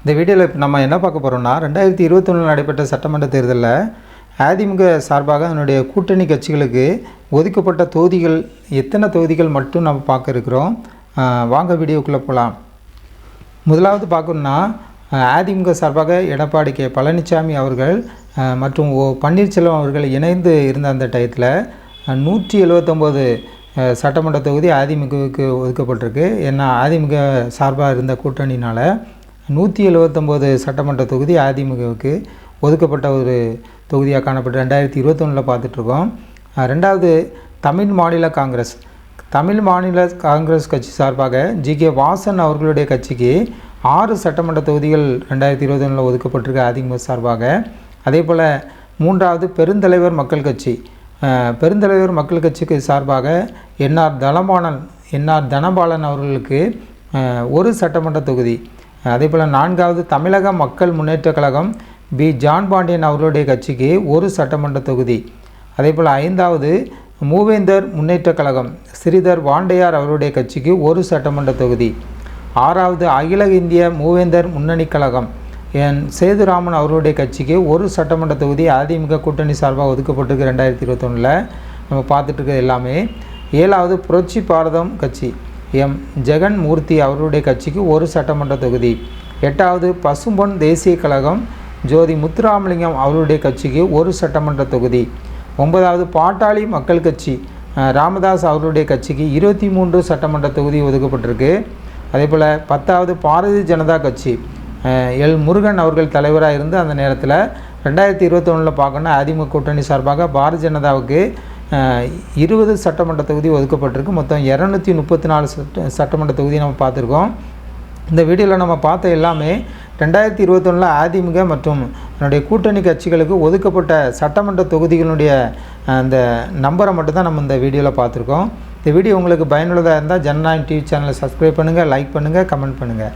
இந்த வீடியோவில் இப்போ நம்ம என்ன பார்க்க போகிறோம்னா 2021 நடைபெற்ற சட்டமன்ற தேர்தலில் அதிமுக சார்பாக அதனுடைய கூட்டணி கட்சிகளுக்கு ஒதுக்கப்பட்ட தொகுதிகள் எத்தனை தொகுதிகள் மட்டும் நம்ம பார்க்க இருக்கிறோம். வாங்க வீடியோக்குள்ளே போகலாம். முதலாவது பார்க்கணுன்னா அதிமுக சார்பாக எடப்பாடி கே பழனிசாமி அவர்கள் மற்றும் பன்னீர்செல்வம் அவர்கள் இணைந்து இருந்த அந்த டயத்தில் 179 சட்டமன்ற தொகுதி அதிமுகவுக்கு ஒதுக்கப்பட்டிருக்கு. ஏன்னா அதிமுக சார்பாக இருந்த கூட்டணினால் 179 சட்டமன்ற தொகுதி அதிமுகவுக்கு ஒதுக்கப்பட்ட ஒரு தொகுதியாக காணப்பட்டு 2021 பார்த்துட்ருக்கோம். ரெண்டாவது தமிழ் மாநில காங்கிரஸ் கட்சி சார்பாக ஜி.கே. வாசன் அவர்களுடைய கட்சிக்கு 6 சட்டமன்ற தொகுதிகள் 2021 ஒதுக்கப்பட்டிருக்கு அதிமுக சார்பாக. அதே போல் மூன்றாவது பெருந்தலைவர் மக்கள் கட்சிக்கு சார்பாக என்ஆர் தனபாலன் அவர்களுக்கு 1 சட்டமன்ற தொகுதி. அதே போல் நான்காவது தமிழக மக்கள் முன்னேற்ற கழகம் பி. ஜான் பாண்டியன் அவர்களுடைய கட்சிக்கு 1 சட்டமன்ற தொகுதி. அதே போல் ஐந்தாவது மூவேந்தர் முன்னேற்ற கழகம் ஸ்ரீதர் வாண்டையார் அவருடைய கட்சிக்கு 1 சட்டமன்ற தொகுதி. ஆறாவது அகில இந்திய மூவேந்தர் முன்னணி கழகம் என் சேதுராமன் அவருடைய கட்சிக்கு 1 சட்டமன்ற தொகுதி அதிமுக கூட்டணி சார்பாக ஒதுக்கப்பட்டிருக்கு 2021 நம்ம பார்த்துட்ருக்கிறது எல்லாமே. ஏழாவது புரட்சி பாரதம் கட்சி எம். ஜெகன் மூர்த்தி அவருடைய கட்சிக்கு 1 சட்டமன்ற தொகுதி. எட்டாவது பசும்பொன் தேசிய கழகம் ஜோதி முத்துராமலிங்கம் அவருடைய கட்சிக்கு 1 சட்டமன்ற தொகுதி. ஒன்பதாவது பாட்டாளி மக்கள் கட்சி ராமதாஸ் அவருடைய கட்சிக்கு 23 சட்டமன்ற தொகுதி ஒதுக்கப்பட்டிருக்கு. அதே போல் 10வது பாரதிய ஜனதா கட்சி எல். முருகன் அவர்கள் தலைவராக இருந்து அந்த நேரத்தில் 2021 பார்க்கணுன்னா அதிமுக கூட்டணி சார்பாக பாரதிய ஜனதாவுக்கு 20 சட்டமன்ற தொகுதி ஒதுக்கப்பட்டிருக்கு. மொத்தம் 234 சட்டமன்ற தொகுதி நம்ம பார்த்துருக்கோம். இந்த வீடியோவில் நம்ம பார்த்த எல்லாமே 2021 அதிமுக மற்றும் அதனுடைய கூட்டணி கட்சிகளுக்கு ஒதுக்கப்பட்ட சட்டமன்ற தொகுதிகளுடைய அந்த நம்பரை மட்டும்தான் நம்ம இந்த வீடியோவில் பார்த்துருக்கோம். இந்த வீடியோ உங்களுக்கு பயனுள்ளதாக இருந்தால் ஜனநாயகம் டிவி சேனலை சப்ஸ்கிரைப் பண்ணுங்கள், லைக் பண்ணுங்கள், கமெண்ட் பண்ணுங்கள்.